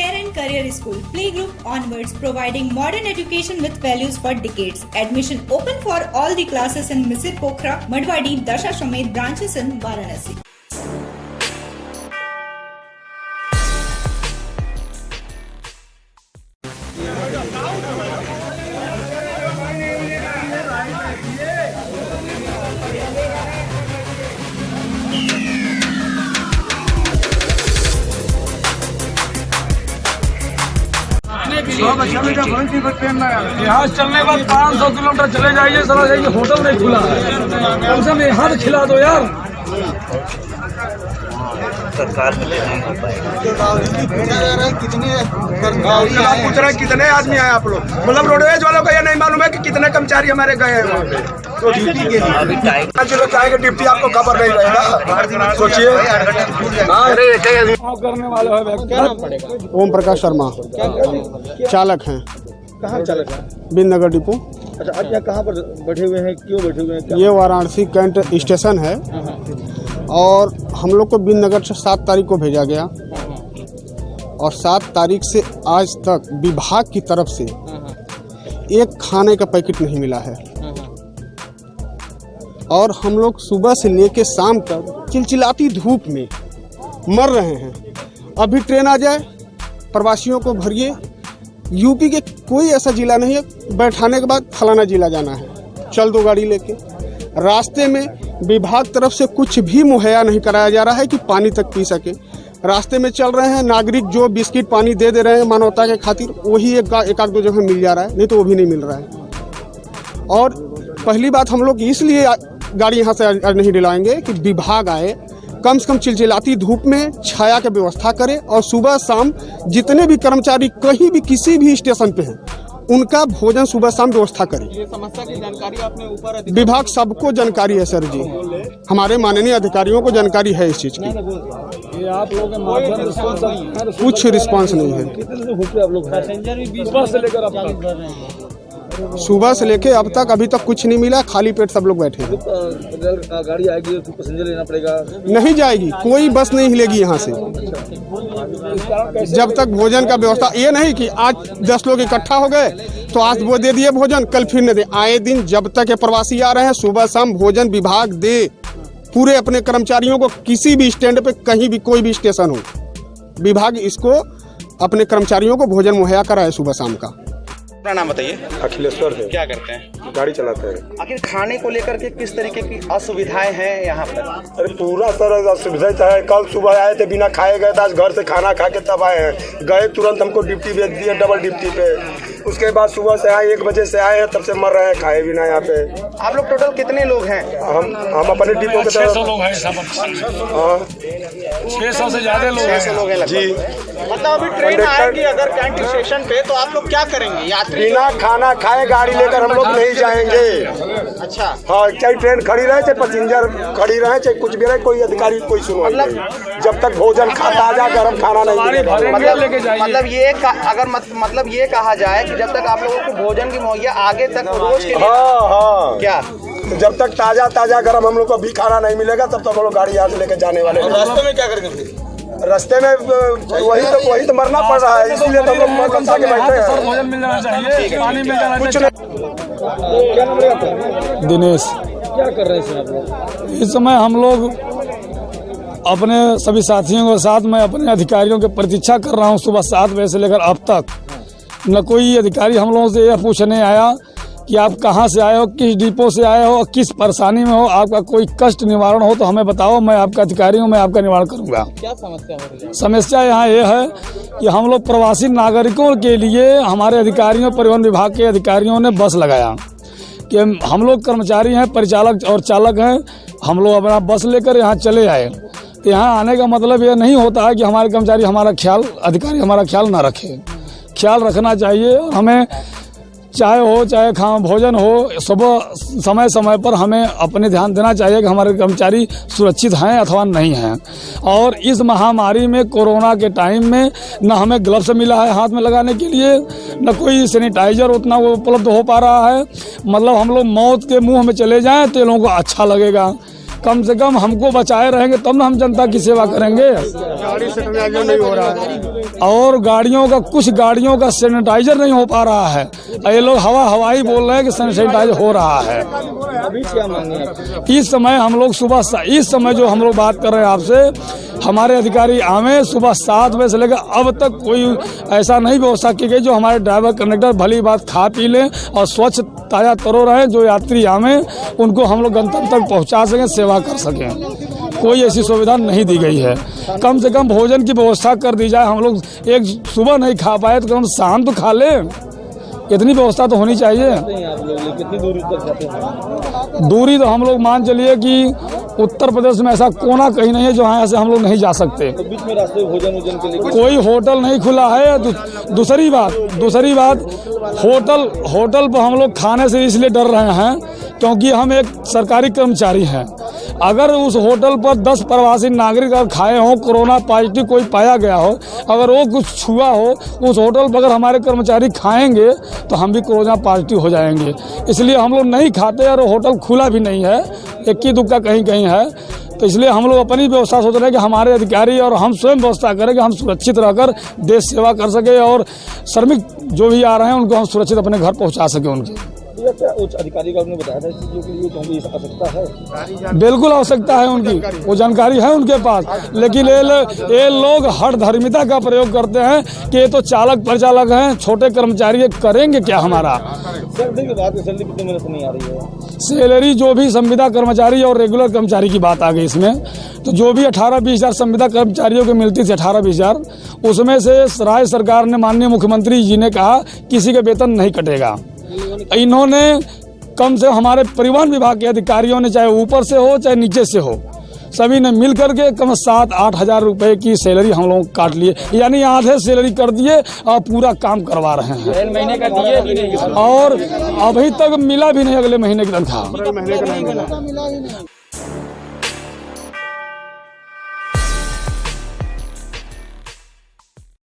Care and Career School, playgroup onwards, providing modern education with values for decades. Admission open for all the classes in Misir Pokhara, Madhwadi, Dasashamed branches in Varanasi. यहाँ चलने के बाद 500 kilometre चले जाइए, sir जाइए, hotel नहीं खुला है, कम से कम यहाँ तो खिला दो यार। सरकार में पूछ रहे हैं कितने आदमी आए आप लोग, मतलब रोडवेज वालों को ये नहीं मालूम है कि कितने कर्मचारी हमारे गए हैं वहाँ पे। तो ड्यूटी के लिए चलो चाहेंगे ड्यूटी, आपको खबर नहीं रहेगा, सोचिए। करने वाले है ओम प्रकाश शर्मा चालक हैं। कहाँ चालक है? बिननगर डिपो। अच्छा, आप यहाँ कहाँ पर बैठे हुए हैं, क्यों बैठे हुए हैं? ये वाराणसी कैंट स्टेशन है और हम लोग को बिननगर से 7 तारीख को भेजा गया और 7 तारीख से आज तक विभाग की तरफ से एक खाने का पैकेट नहीं मिला है और हम लोग सुबह से लेके शाम तक चिलचिलाती धूप में मर रहे हैं। अभी ट्रेन आ जाए, प्रवासियों को भरिए। यूपी के कोई ऐसा जिला नहीं है बैठाने के बाद फलाना जिला जाना है, चल दो गाड़ी लेके। रास्ते में विभाग तरफ से कुछ भी मुहैया नहीं कराया जा रहा है कि पानी तक पी सके। रास्ते में चल रहे हैं नागरिक, जो बिस्किट पानी दे रहे हैं मानवता के खातिर, वही एक आध दो जगह मिल जा रहा है, नहीं तो वो भी नहीं मिल रहा है। और पहली बात, हम लोग इसलिए गाड़ी यहाँ से नहीं दिलाएंगे कि विभाग आए, कम से कम चिलचिलाती धूप में छाया की व्यवस्था करे और सुबह शाम जितने भी कर्मचारी कहीं भी किसी भी स्टेशन पे हैं उनका भोजन सुबह शाम व्यवस्था करें। ये समस्या की जानकारी आपने ऊपर विभाग सबको जानकारी है सर जी, हमारे माननीय अधिकारियों को जानकारी है इस चीज की। ये आप लोगों के कुछ रिस्पांस नहीं है। आप लोग पैसेंजर भी 20 से लेकर अब तक सुबह से लेके अब तक अभी तक कुछ नहीं मिला, खाली पेट सब लोग बैठे हैं। गाड़ी आएगी तो पैसेंजर लेना पड़ेगा? नहीं जाएगी, कोई बस नहीं हिलेगी यहाँ से जब तक भोजन का व्यवस्था। ये नहीं कि आज 10 लोग इकट्ठा हो गए तो आज वो दे दिए भोजन, कल फिर न दे। आए दिन जब तक ये प्रवासी आ रहे हैं सुबह शाम भोजन विभाग दे पूरे अपने कर्मचारियों को। किसी भी स्टैंड पे कहीं भी कोई भी स्टेशन हो, विभाग इसको अपने कर्मचारियों को भोजन मुहैया कराए सुबह शाम का। अपना नाम बताइए। अखिलेश्वर है। क्या करते हैं? गाड़ी चलाते हैं। आखिर खाने को लेकर के किस तरीके की असुविधाएं हैं यहाँ पर? अरे पूरा सर असुविधा है। कल सुबह आए थे बिना खाए गए थे, आज घर से खाना खा के तब आए हैं। गए तुरंत हमको ड्यूटी भेज दिए, डबल ड्यूटी पे। उसके बाद सुबह से आए, 1 बजे से आए हैं, तब से मर रहे हैं खाए बिना यहाँ पे। आप लोग टोटल कितने लोग हैं? हम अपने डिपो के 600 लोग हैं। 600 से ज्यादा लोग 600 लोग हैं जी। मतलब अभी ट्रेन आएगी अगर कैंट स्टेशन पे तो आप लोग क्या करेंगे? यात्री बिना खाना खाए गाड़ी लेकर हम लोग नहीं जाएंगे। अच्छा, हाँ, चाहे ट्रेन खड़ी रहे, चाहे पैसेंजर खड़ी रहे, चाहे कुछ भी रहे, कोई अधिकारी कोई सुनवाई नहीं जब तक भोजन ताजा गर्म खाना नहीं मिलेगा। मतलब ये कहा जाए कि जब तक आप लोगों को भोजन की मुहैया आगे तक रोज के लिए हाँ क्या जब तक ताजा गर्म हम लोग को भी खाना नहीं मिलेगा तब तक हम लोग गाड़ी यहाँ से लेकर जाने वाले। रास्ते में क्या करेंगे? रास्ते में वही तो मरना पड़ रहा है, इसीलिए तो हम लोग मौसम के बैठे हैं। भोजन मिल जाना चाहिए, पानी मिल जाना कुछ चाहिए। दिनेश, क्या कर रहे हैं आप लोग? इस समय हम लोग अपने सभी साथियों के साथ मैं अपने अधिकारियों की प्रतीक्षा कर रहा हूं। सुबह 7 बजे से लेकर अब तक न कोई अधिकारी हम लोगों से यह पूछने आया कि आप कहां से आए हो, किस डिपो से आए हो, किस परेशानी में हो, आपका कोई कष्ट निवारण हो तो हमें बताओ, मैं आपका अधिकारी हूं, मैं आपका निवारण करूंगा। क्या समस्या हो रही है? समस्या यहाँ ये है कि हम लोग प्रवासी नागरिकों के लिए हमारे अधिकारियों, परिवहन विभाग के अधिकारियों ने बस लगाया कि हम लोग कर्मचारी हैं, परिचालक और चालक हैं, हम लोग अपना बस लेकर यहाँ चले आए। तो यहाँ आने का मतलब ये नहीं होता है कि हमारे कर्मचारी हमारा ख्याल, अधिकारी हमारा ख्याल ना रखे। ख्याल रखना चाहिए। हमें चाय हो चाहे भोजन हो, सुबह समय समय पर हमें अपने ध्यान देना चाहिए कि हमारे कर्मचारी सुरक्षित हैं अथवा नहीं हैं। और इस महामारी में, कोरोना के टाइम में, न हमें ग्लव्स मिला है हाथ में लगाने के लिए, न कोई सैनिटाइजर उतना वो उपलब्ध हो पा रहा है। मतलब हम लोग मौत के मुंह में चले जाएं तो लोगों को अच्छा लगेगा, कम से कम हमको बचाए रहेंगे तब ना हम जनता की सेवा करेंगे। गाड़ी सैनिटाइजर नहीं हो रहा है और गाड़ियों का कुछ गाड़ियों का सैनिटाइजर नहीं हो पा रहा है। ये लोग हवाई बोल रहे हैं कि सैनिटाइजर हो रहा है। अभी क्या मांगे? इस समय हम लोग इस समय जो हम लोग बात कर रहे हैं आपसे, हमारे अधिकारी आवे सुबह 7 बजे से लेकर अब तक कोई ऐसा नहीं व्यवस्था की गई जो हमारे ड्राइवर कंडक्टर भली बात खा पी लें और स्वच्छ ताजा तरो रहें। जो यात्री आवे उनको हम लोग गंतव्य तक पहुंचा सकें, सेवा कर सकें। कोई ऐसी सुविधा नहीं दी गई है। कम से कम भोजन की व्यवस्था कर दी जाए। हम लोग एक सुबह नहीं खा पाए तो हम शाम तो खा लें, इतनी व्यवस्था तो होनी चाहिए। आप लोग कितनी दूरी तक जाते हैं? दूरी तो हम लोग मान चलिए कि उत्तर प्रदेश में ऐसा कोना कहीं नहीं है जो यहाँ से हम लोग नहीं जा सकते। तो बीच में रास्ते भोजन के लिए कोई होटल नहीं खुला है। दूसरी बात होटल पर हम लोग खाने से इसलिए डर रहे हैं क्योंकि हम एक सरकारी कर्मचारी हैं। अगर उस होटल पर 10 प्रवासी नागरिक अगर खाए हों, कोरोना पॉजिटिव कोई पाया गया हो, अगर वो कुछ छुआ हो उस होटल पर अगर हमारे कर्मचारी खाएंगे तो हम भी कोरोना पॉजिटिव हो जाएंगे। इसलिए हम लोग नहीं खाते और होटल खुला भी नहीं है, इक्की दुक्का कहीं है। तो इसलिए हम लोग अपनी व्यवस्था सोच रहे हैं कि हमारे अधिकारी और हम स्वयं व्यवस्था करें कि हम सुरक्षित रहकर देश सेवा कर सके और श्रमिक जो भी आ रहे हैं उनको हम सुरक्षित अपने घर पहुंचा सकें। उनकी उच्च अधिकारी का आपने बताया था इस चीज़ों के लिए क्योंकि इस आवश्यकता है, बिल्कुल आवश्यकता है उनकी, वो जानकारी है उनके पास। लेकिन ये लोग हठधर्मिता का प्रयोग करते हैं कि ये तो चालक परिचालक हैं, छोटे कर्मचारी करेंगे क्या हमारा। सैलरी की बात है, सैलरी कितनी मदद नहीं आ रही है? सैलरी जो भी संविदा कर्मचारी और रेगुलर कर्मचारी की बात आ गई इसमें, तो जो भी 18-20 हज़ार संविदा कर्मचारियों को मिलती थी 18-20 हज़ार, उसमें से राज्य सरकार ने माननीय मुख्यमंत्री जी ने कहा किसी के वेतन नहीं कटेगा। इन्होंने कम से हमारे परिवहन विभाग के अधिकारियों ने, चाहे ऊपर से हो चाहे नीचे से हो, सभी ने मिल करके कम 7-8 हज़ार रुपये की सैलरी हम लोग काट लिए, यानी आधे सैलरी कर दिए और पूरा काम करवा रहे हैं। महीने का दिए और अभी तक मिला भी नहीं अगले महीने की तनख्वाह। महीने का नहीं मिला।